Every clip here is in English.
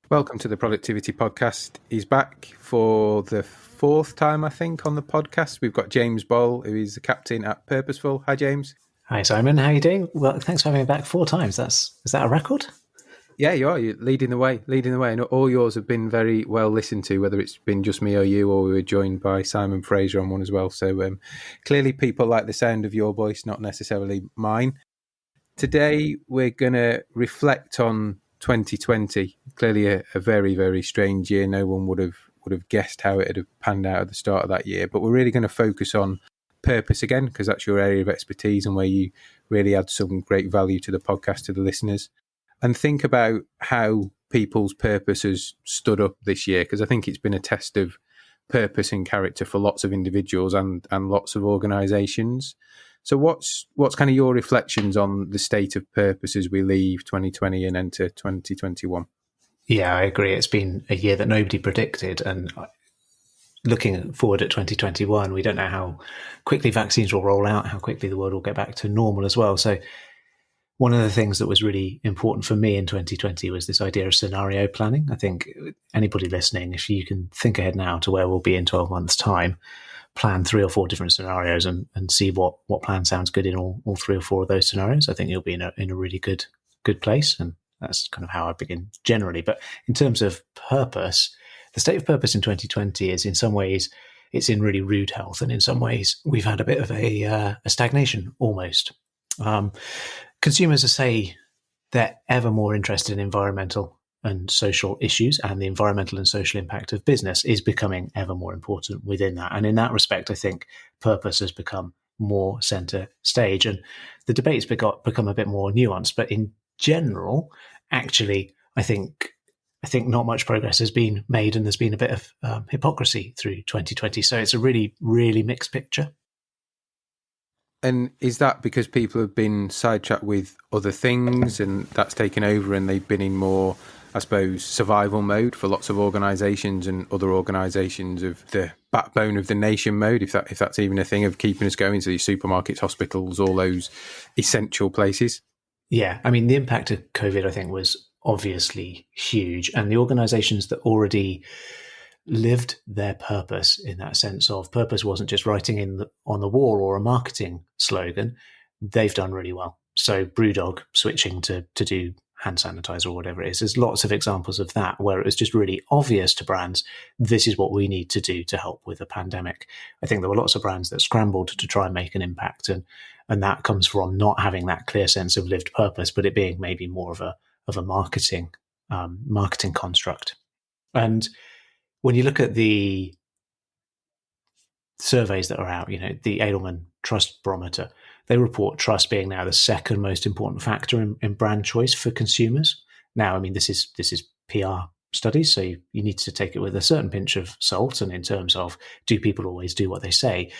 Welcome to the Productivity Podcast. He's back for the fourth time, I think, on the podcast. We've got James Boll, who is the captain at Purposeful. Hi, James. Hi, Simon. How are you doing? Well, thanks for having me back 4 times. Is that a record? Yeah, you are. You're leading the way. And all yours have been very well listened to, whether it's been just me or you, or we were joined by Simon Fraser on one as well. So clearly people like the sound of your voice, not necessarily mine. Today, we're going to reflect on 2020. Clearly a very, very strange year. No one would have guessed how it had panned out at the start of that year. But we're really going to focus on purpose again, because that's your area of expertise and where you really add some great value to the podcast, to the listeners. And think about how people's purpose has stood up this year, because I think it's been a test of purpose and character for lots of individuals and lots of organisations. So what's kind of your reflections on the state of purpose as we leave 2020 and enter 2021? Yeah, I agree. It's been a year that nobody predicted. And looking forward at 2021, we don't know how quickly vaccines will roll out, how quickly the world will get back to normal as well. So one of the things that was really important for me in 2020 was this idea of scenario planning. I think anybody listening, if you can think ahead now to where we'll be in 12 months' time, plan 3 or 4 different scenarios and see what plan sounds good in all 3 or 4 of those scenarios. I think you'll be in a really good place. And that's kind of how I begin generally. But in terms of purpose, the state of purpose in 2020 is in some ways, it's in really rude health. And in some ways, we've had a bit of a stagnation almost. Consumers say they're ever more interested in environmental and social issues, and the environmental and social impact of business is becoming ever more important within that. And in that respect, I think purpose has become more center stage, and the debate's become a bit more nuanced. But in general, actually, I think not much progress has been made, and there's been a bit of hypocrisy through 2020. So it's a really, really mixed picture. And is that because people have been sidetracked with other things and that's taken over, and they've been in more, I suppose, survival mode for lots of organisations, and other organisations of the backbone of the nation mode, if that's even a thing, of keeping us going, so these supermarkets, hospitals, all those essential places? Yeah, I mean, the impact of COVID, I think, was obviously huge, and the organisations that already lived their purpose, in that sense of purpose wasn't just writing on the wall or a marketing slogan, they've done really well. So Brewdog switching to do hand sanitizer or whatever it is, there's lots of examples of that where it was just really obvious to brands, this is what we need to do to help with the pandemic. I think there were lots of brands that scrambled to try and make an impact, and that comes from not having that clear sense of lived purpose, but it being maybe more of a marketing construct. And when you look at the surveys that are out, the Edelman Trust Barometer, they report trust being now the second most important factor in brand choice for consumers. Now, I mean, this is PR studies, so you need to take it with a certain pinch of salt, and in terms of, do people always do what they say?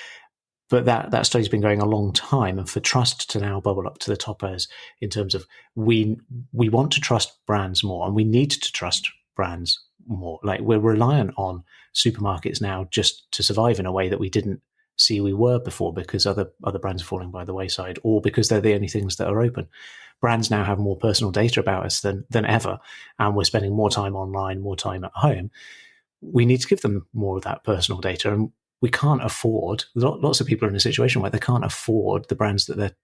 But that study's been going a long time, and for trust to now bubble up to the top as in terms of we want to trust brands more, and we need to trust brands more. Like, we're reliant on supermarkets now just to survive in a way that we didn't see we were before, because other brands are falling by the wayside, or because they're the only things that are open. Brands now have more personal data about us than ever, and we're spending more time online, more time at home. We need to give them more of that personal data, and we can't afford, lots of people are in a situation where they can't afford the brands that they're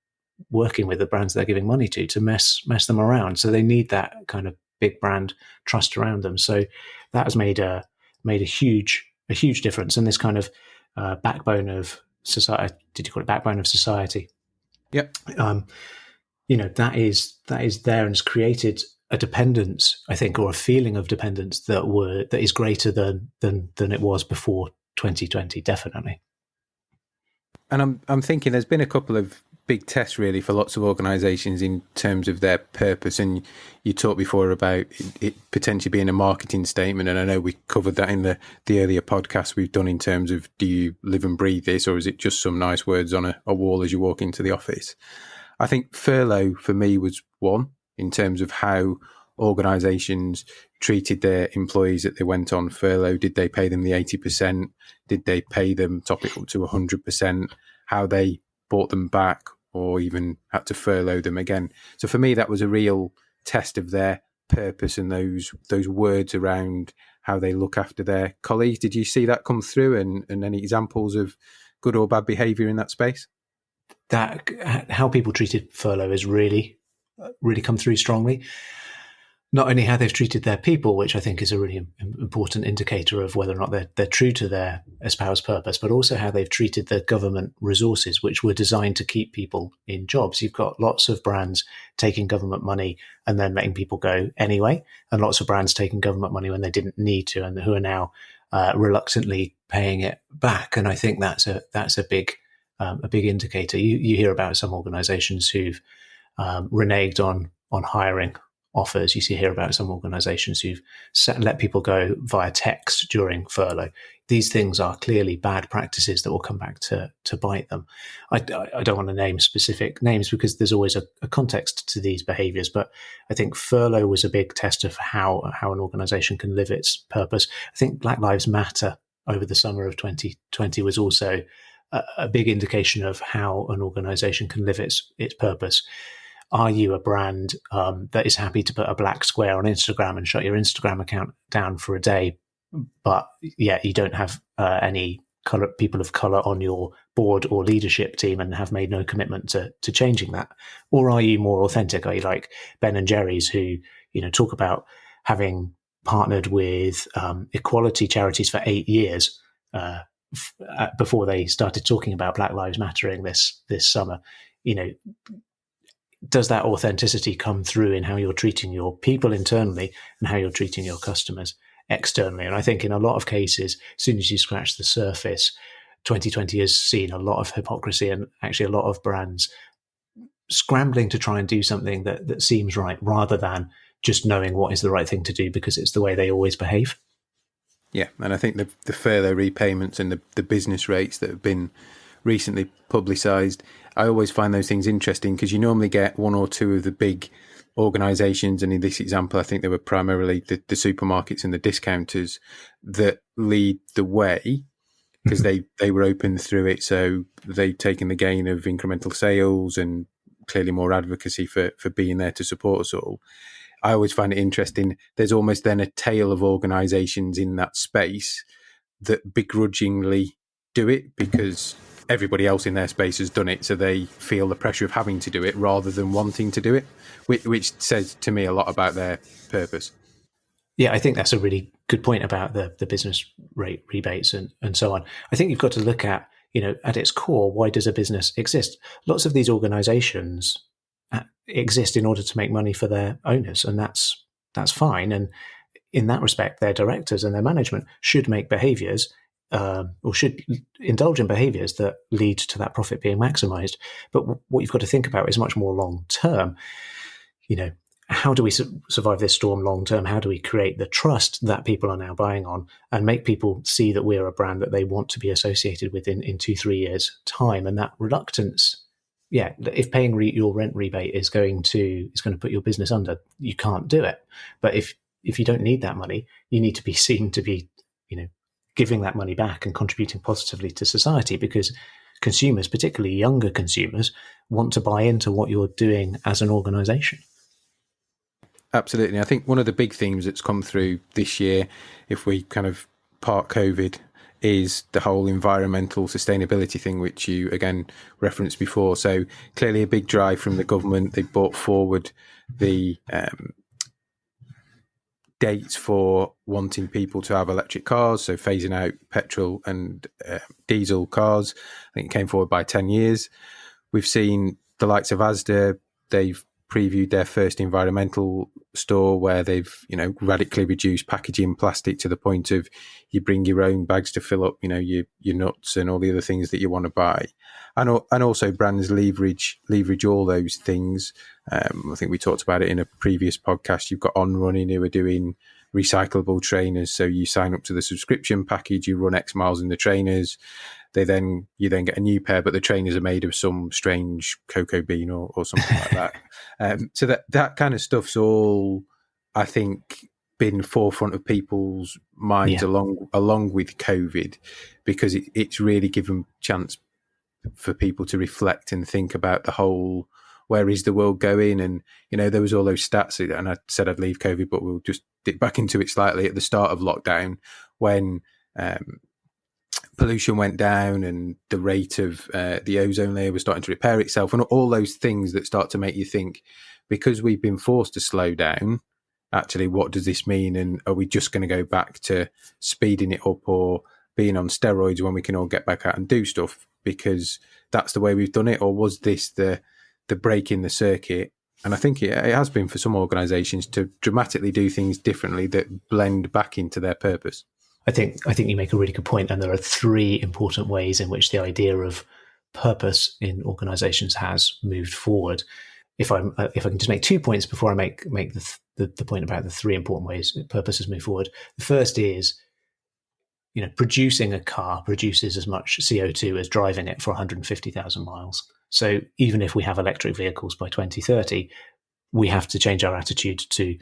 working with, the brands they're giving money to mess them around. So they need that kind of big brand trust around them. So that has made a huge difference. And this kind of backbone of society, did you call it backbone of society? Yep. That is there, and has created a dependence, I think, or a feeling of dependence that is greater than it was before 2020, definitely. And I'm thinking there's been a couple of big tests really for lots of organisations in terms of their purpose, and you talked before about it potentially being a marketing statement, and I know we covered that in the earlier podcasts we've done in terms of, do you live and breathe this, or is it just some nice words on a wall as you walk into the office? I think furlough for me was one, in terms of how organisations treated their employees that they went on furlough. Did they pay them the 80%? Did they pay them, top it up to 100%? How they brought them back, or even had to furlough them again. So for me, that was a real test of their purpose and those words around how they look after their colleagues. Did you see that come through, and any examples of good or bad behaviour in that space? That how people treated furlough has really come through strongly. Not only how they've treated their people, which I think is a really important indicator of whether or not they're true to their espoused purpose, but also how they've treated the government resources, which were designed to keep people in jobs. You've got lots of brands taking government money and then letting people go anyway, and lots of brands taking government money when they didn't need to, and who are now reluctantly paying it back. And I think that's a big indicator. You hear about some organisations who've reneged on hiring offers. You hear about some organisations who've let people go via text during furlough. These things are clearly bad practices that will come back to bite them. I don't want to name specific names because there's always a context to these behaviours, but I think furlough was a big test of how an organisation can live its purpose. I think Black Lives Matter over the summer of 2020 was also a big indication of how an organisation can live its purpose. Are you a brand that is happy to put a black square on Instagram and shut your Instagram account down for a day, but yet you don't have any people of colour on your board or leadership team and have made no commitment to changing that? Or are you more authentic? Are you like Ben and Jerry's, who talk about having partnered with equality charities for 8 years before they started talking about Black Lives Mattering this summer? Does that authenticity come through in how you're treating your people internally and how you're treating your customers externally? And I think in a lot of cases, as soon as you scratch the surface, 2020 has seen a lot of hypocrisy and actually a lot of brands scrambling to try and do something that seems right rather than just knowing what is the right thing to do because it's the way they always behave. Yeah, and I think the furlough repayments and the business rates that have been recently publicised, I always find those things interesting because you normally get one or two of the big organisations, and in this example, I think they were primarily the supermarkets and the discounters that lead the way because they were open through it. So they've taken the gain of incremental sales and clearly more advocacy for being there to support us all. I always find it interesting. There's almost then a tail of organisations in that space that begrudgingly do it because everybody else in their space has done it, so they feel the pressure of having to do it rather than wanting to do it, which says to me a lot about their purpose. Yeah, I think that's a really good point about the business rate rebates and so on. I think you've got to look at, at its core, why does a business exist? Lots of these organizations exist in order to make money for their owners, and that's fine. And in that respect, their directors and their management should make behaviors or should indulge in behaviors that lead to that profit being maximized. But what you've got to think about is much more long term. How do we survive this storm long term? How do we create the trust that people are now buying on and make people see that we're a brand that they want to be associated with in 2-3 years' time? And that reluctance, if paying your rent rebate is going to put your business under, you can't do it. But if you don't need that money, you need to be seen to be, giving that money back and contributing positively to society, because consumers, particularly younger consumers, want to buy into what you're doing as an organisation. Absolutely. I think one of the big themes that's come through this year, if we kind of part COVID, is the whole environmental sustainability thing, which you again referenced before. So clearly a big drive from the government. They brought forward the dates for wanting people to have electric cars, so phasing out petrol and diesel cars. I think it came forward by 10 years. We've seen the likes of Asda, they've previewed their first environmental store where they've, radically reduced packaging plastic to the point of you bring your own bags to fill up, your nuts and all the other things that you want to buy. And also brands leverage all those things. I think we talked about it in a previous podcast. You've got On Running who are doing recyclable trainers. So you sign up to the subscription package, you run X miles in the trainers. You then get a new pair, but the trainers are made of some strange cocoa bean or something like that. So that kind of stuff's all, I think, been forefront of people's minds along with COVID, because it's really given chance for people to reflect and think about the whole where is the world going? And, there was all those stats, and I said I'd leave COVID, but we'll just dip back into it slightly at the start of lockdown when pollution went down and the rate of the ozone layer was starting to repair itself, and all those things that start to make you think, because we've been forced to slow down, actually, what does this mean? And are we just going to go back to speeding it up or being on steroids when we can all get back out and do stuff because that's the way we've done it? Or was this the break in the circuit? And I think it has been for some organisations to dramatically do things differently that blend back into their purpose. I think you make a really good point, and there are three important ways in which the idea of purpose in organisations has moved forward. If I can just make 2 points before I make the point about the three important ways purpose has moved forward. The first is, producing a car produces as much CO2 as driving it for 150,000 miles. So even if we have electric vehicles by 2030, we have to change our attitude to,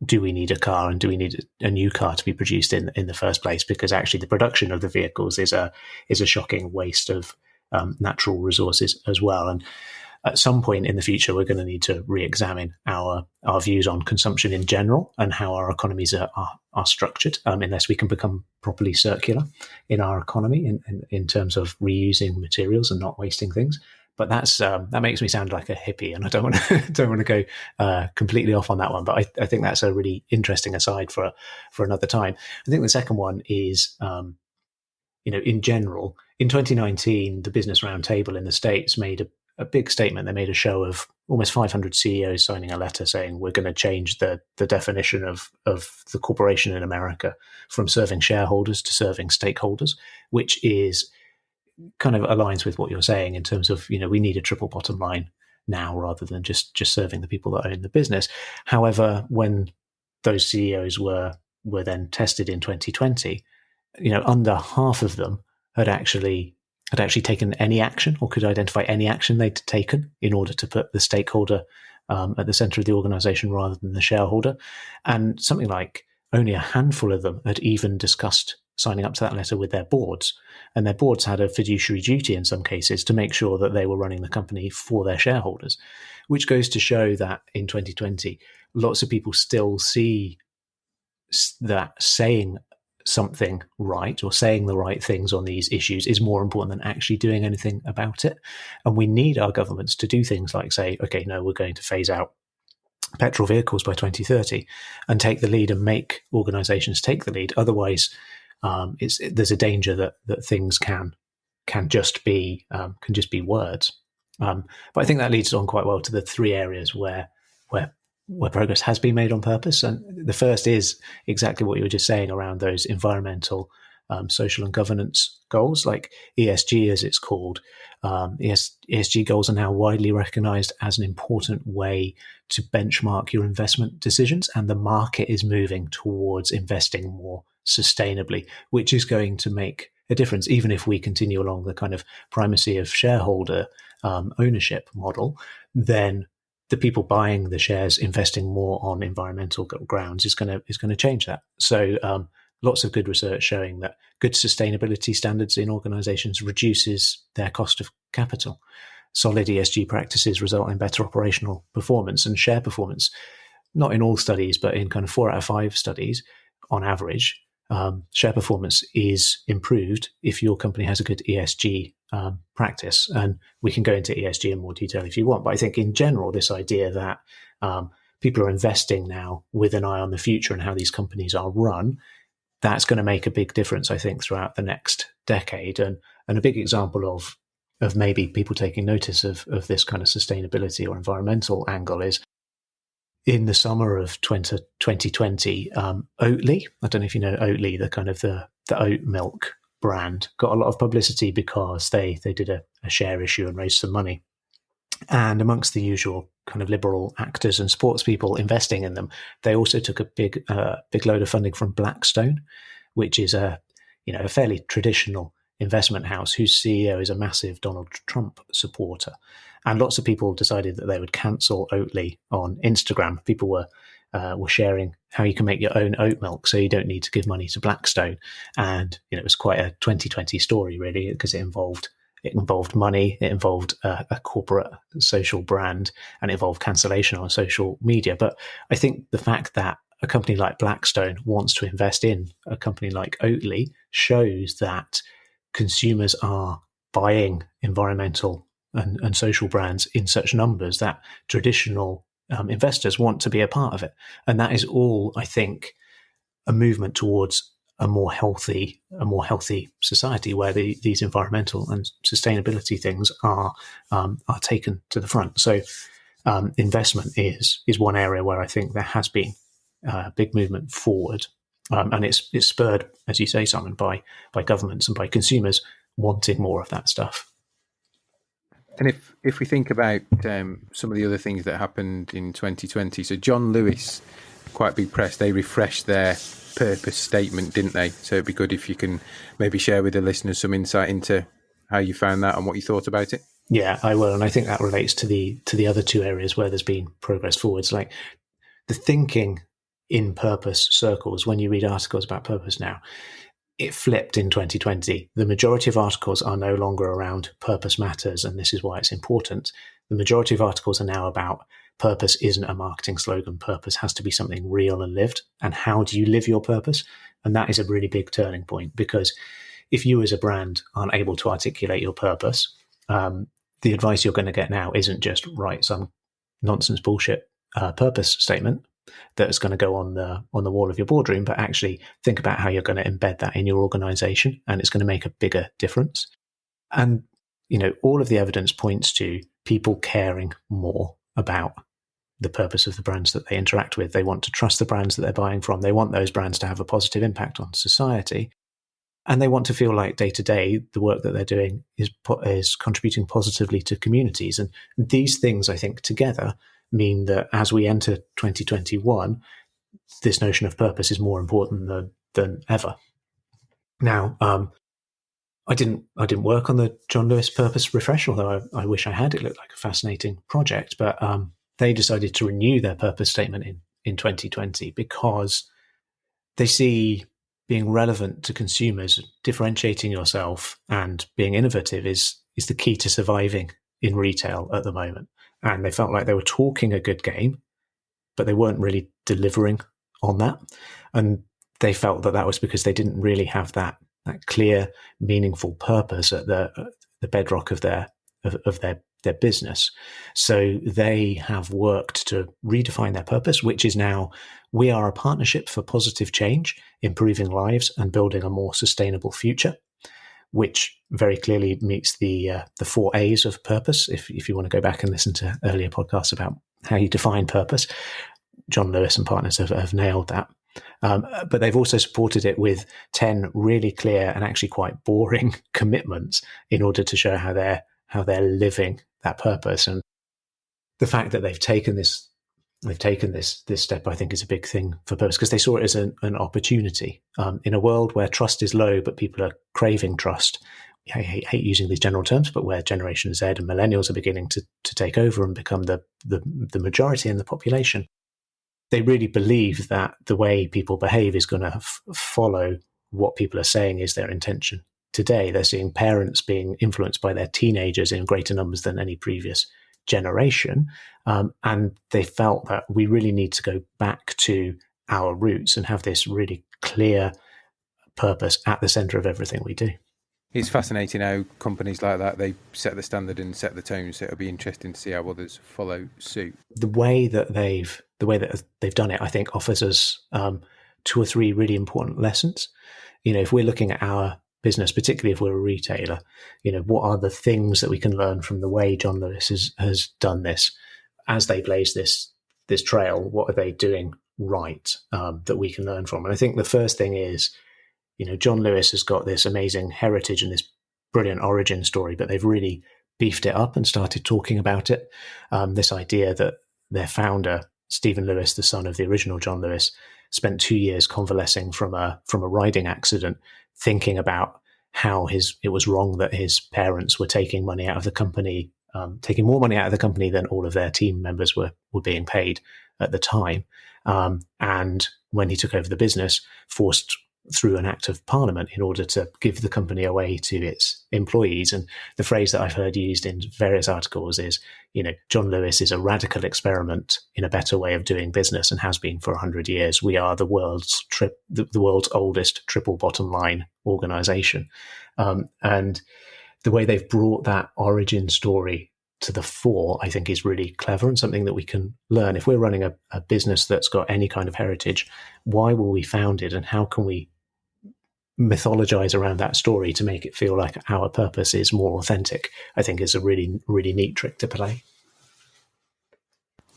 do we need a car, and do we need a new car to be produced in the first place? Because actually the production of the vehicles is a shocking waste of natural resources as well. And at some point in the future, we're going to need to re-examine our views on consumption in general and how our economies are structured, unless we can become properly circular in our economy in terms of reusing materials and not wasting things. But that makes me sound like a hippie, and I don't want to go completely off on that one. But I think that's a really interesting aside for another time. I think the second one is, in general, in 2019, the Business Roundtable in the States made a big statement. They made a show of almost 500 CEOs signing a letter saying we're going to change the definition of the corporation in America from serving shareholders to serving stakeholders, which is kind of aligns with what you're saying in terms of, we need a triple bottom line now rather than just serving the people that own the business. However, when those CEOs were then tested in 2020, under half of them had actually taken any action or could identify any action they'd taken in order to put the stakeholder at the center of the organization rather than the shareholder. And something like only a handful of them had even discussed signing up to that letter with their boards. And their boards had a fiduciary duty in some cases to make sure that they were running the company for their shareholders, which goes to show that in 2020, lots of people still see that saying something right or saying the right things on these issues is more important than actually doing anything about it. And we need our governments to do things like say, okay, no, we're going to phase out petrol vehicles by 2030 and take the lead and make organizations take the lead. Otherwise, there's a danger that things can just be words. But I think that leads on quite well to the three areas where progress has been made on purpose. And the first is exactly what you were just saying around those environmental, social and governance goals, like ESG as it's called. ESG goals are now widely recognized as an important way to benchmark your investment decisions, and the market is moving towards investing more sustainably, which is going to make a difference, even if we continue along the kind of primacy of shareholder ownership model. Then the people buying the shares investing more on environmental grounds is going to change that. So lots of good research showing that good sustainability standards in organizations reduces their cost of capital. Solid ESG practices result in better operational performance and share performance. Not in all studies, but in kind of 4 out of 5 studies, on average, share performance is improved if your company has a good ESG practice. And we can go into ESG in more detail if you want. But I think in general, this idea that people are investing now with an eye on the future and how these companies are run, that's going to make a big difference, I think, throughout the next decade. And a big example of maybe people taking notice of this kind of sustainability or environmental angle is in the summer of 2020, Oatly, I don't know if you know Oatly, the kind of the oat milk brand, got a lot of publicity because they did a share issue and raised some money. And amongst the usual kind of liberal actors and sports people investing in them, they also took a big load of funding from Blackstone, which is a fairly traditional investment house whose CEO is a massive Donald Trump supporter. And lots of people decided that they would cancel Oatly on Instagram. People were sharing how you can make your own oat milk so you don't need to give money to Blackstone. And it was quite a 2020 story, really, because it involved It involved money, it involved a corporate social brand, and it involved cancellation on social media. But I think the fact that a company like Blackstone wants to invest in a company like Oatly shows that consumers are buying environmental and social brands in such numbers that traditional investors want to be a part of it. And that is all, I think, a movement towards a more healthy society where these environmental and sustainability things are taken to the front. So investment is one area where I think there has been a big movement forward, and it's spurred, as you say, Simon, by governments and by consumers wanting more of that stuff. And if we think about some of the other things that happened in 2020, so John Lewis, quite big press, they refreshed their purpose statement, didn't they? So it'd be good if you can maybe share with the listeners some insight into how you found that and what you thought about it. Yeah, I will, and I think that relates to the other two areas where there's been progress forwards, like the thinking in purpose circles. When you read articles about purpose now, it flipped in 2020. The majority of articles are no longer around purpose matters, and this is why it's important. The majority of articles are now about purpose isn't a marketing slogan. Purpose has to be something real and lived. And how do you live your purpose? And that is a really big turning point, because if you as a brand aren't able to articulate your purpose, the advice you're going to get now isn't just write some nonsense bullshit purpose statement that is going to go on the wall of your boardroom, but actually think about how you're going to embed that in your organization, and it's going to make a bigger difference. And, all of the evidence points to people caring more about the purpose of the brands that they interact with. They want to trust the brands that they're buying from. They want those brands to have a positive impact on society. And they want to feel like day to day, the work that they're doing is contributing positively to communities. And these things, I think, together mean that as we enter 2021, this notion of purpose is more important than ever. Now, I didn't work on the John Lewis Purpose Refresh, although I wish I had. It looked like a fascinating project, but they decided to renew their purpose statement in 2020 because they see being relevant to consumers, differentiating yourself and being innovative is the key to surviving in retail at the moment. And they felt like they were talking a good game, but they weren't really delivering on that. And they felt that was because they didn't really have that clear, meaningful purpose at the bedrock of their business. So they have worked to redefine their purpose, which is now, we are a partnership for positive change, improving lives and building a more sustainable future, which very clearly meets the 4 A's of purpose. If you want to go back and listen to earlier podcasts about how you define purpose, John Lewis and partners have nailed that. But they've also supported it with 10 really clear and actually quite boring commitments in order to show how they're living that purpose. And the fact that they've taken this step, I think, is a big thing for purpose, because they saw it as an opportunity. In a world where trust is low, but people are craving trust. I hate using these general terms, but where Generation Z and millennials are beginning to take over and become the majority in the population, they really believe that the way people behave is going to follow what people are saying is their intention. Today, they're seeing parents being influenced by their teenagers in greater numbers than any previous generation. And they felt that we really need to go back to our roots and have this really clear purpose at the center of everything we do. It's fascinating how companies like that, they set the standard and set the tone. So it'll be interesting to see how others follow suit. The way that they've done it, I think, offers us 2 or 3 really important lessons. If we're looking at our business, particularly if we're a retailer, what are the things that we can learn from the way John Lewis has done this? As they blaze this trail, what are they doing right that we can learn from? And I think the first thing is, John Lewis has got this amazing heritage and this brilliant origin story, but they've really beefed it up and started talking about it. This idea that their founder, Stephen Lewis, the son of the original John Lewis, spent 2 years convalescing from a riding accident, thinking about how it was wrong that his parents were taking money out of the company, taking more money out of the company than all of their team members were being paid at the time. And when he took over the business, forced through an act of parliament in order to give the company away to its employees. And the phrase that I've heard used in various articles is, John Lewis is a radical experiment in a better way of doing business and has been for 100 years. We are the world's oldest triple bottom line organization. And the way they've brought that origin story to the fore, I think, is really clever and something that we can learn. If we're running a business that's got any kind of heritage, why were we founded, and how can we mythologize around that story to make it feel like our purpose is more authentic? I think is a really, really neat trick to play.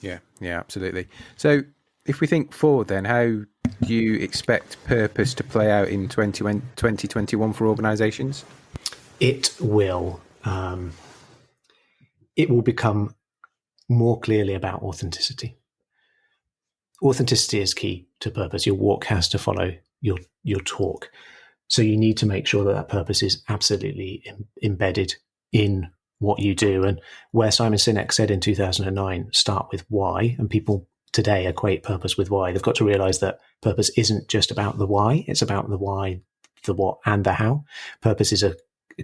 Yeah, absolutely. So if we think forward then, how do you expect purpose to play out in 2021 for organizations? It will become more clearly about authenticity. Authenticity is key to purpose. Your walk has to follow your talk. So you need to make sure that purpose is absolutely embedded in what you do. And where Simon Sinek said in 2009, start with why, and people today equate purpose with why, they've got to realize that purpose isn't just about the why, it's about the why, the what, and the how. Purpose is a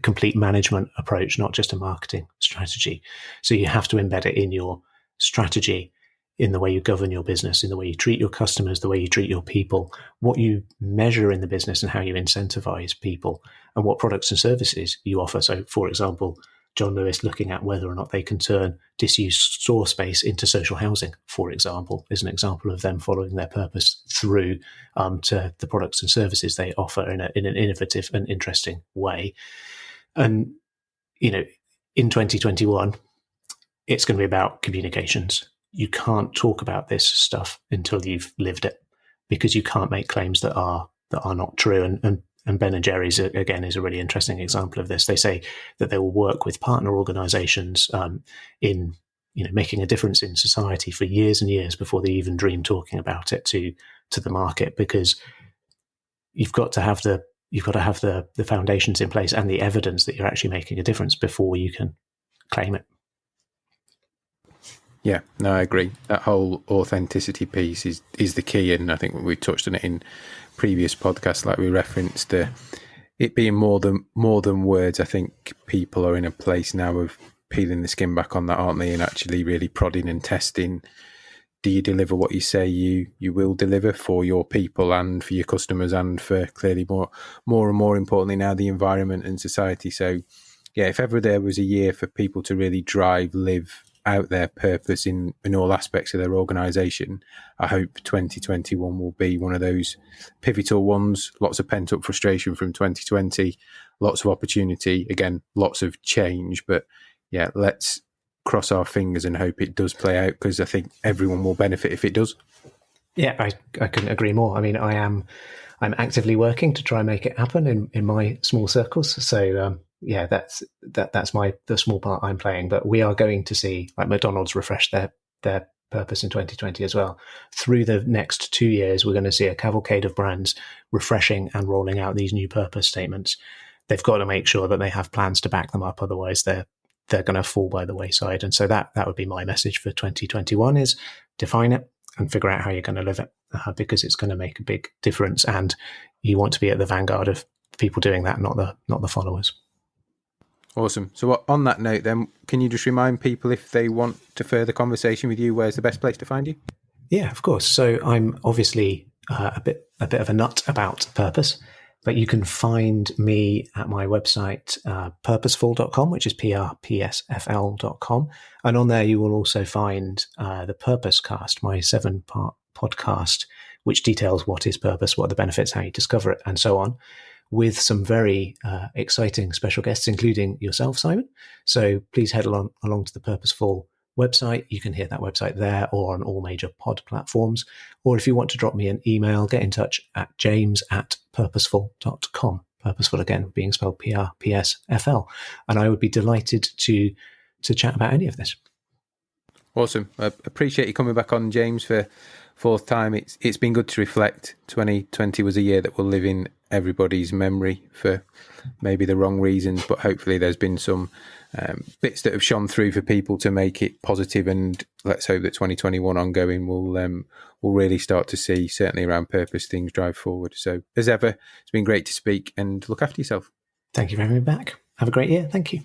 complete management approach, not just a marketing strategy. So you have to embed it in your strategy, in the way you govern your business, in the way you treat your customers, the way you treat your people, what you measure in the business and how you incentivize people, and what products and services you offer. So, for example, John Lewis looking at whether or not they can turn disused store space into social housing, for example, is an example of them following their purpose through to the products and services they offer in an innovative and interesting way. And, in 2021, it's going to be about communications. You can't talk about this stuff until you've lived it, because you can't make claims that are not true. And Ben and Jerry's, again, is a really interesting example of this. They say that they will work with partner organizations in making a difference in society for years and years before they even dream talking about it to the market, because you've got to have the foundations in place and the evidence that you're actually making a difference before you can claim it. Yeah, no, I agree. That whole authenticity piece is the key, and I think we touched on it in previous podcasts, like we referenced it being more than words. I think people are in a place now of peeling the skin back on that, aren't they, and actually really prodding and testing. Do you deliver what you say you will deliver for your people and for your customers, and for clearly more and more importantly now the environment and society? So yeah, if ever there was a year for people to really live out their purpose in all aspects of their organisation, I hope 2021 will be one of those pivotal ones. Lots of pent up frustration from 2020, lots of opportunity, again, lots of change, but yeah, let's cross our fingers and hope it does play out, because I think everyone will benefit if it does. Yeah, I couldn't agree more. I mean, I'm actively working to try and make it happen in my small circles. So yeah, that's the small part I'm playing. But we are going to see, like, McDonald's refresh their purpose in 2020 as well. Through the next 2 years, we're going to see a cavalcade of brands refreshing and rolling out these new purpose statements. They've got to make sure that they have plans to back them up, otherwise they're going to fall by the wayside. And so that would be my message for 2021: is define it and figure out how you're going to live it, because it's going to make a big difference. And you want to be at the vanguard of people doing that, not the followers. Awesome. So on that note then, can you just remind people, if they want to further conversation with you, where's the best place to find you? Yeah, of course. So I'm obviously a bit of a nut about purpose, but you can find me at my website, purposeful.com, which is prpsfl.com. And on there, you will also find the Purpose Cast, my 7-part podcast, which details what is purpose, what are the benefits, how you discover it, and so on, with some very exciting special guests, including yourself, Simon. So please head along to the Purposeful website. You can hear that website there or on all major pod platforms. Or if you want to drop me an email, get in touch at james@purposeful.com. Purposeful, again, being spelled PRPSFL. And I would be delighted to chat about any of this. Awesome. I appreciate you coming back on, James, for fourth time. It's been good to reflect. 2020 was a year that will live in everybody's memory for maybe the wrong reasons, but hopefully there's been some bits that have shone through for people to make it positive, and let's hope that 2021 ongoing will really start to see, certainly around purpose, things drive forward. So as ever, it's been great to speak, and look after yourself. Thank you for having me back. Have a great year. Thank you.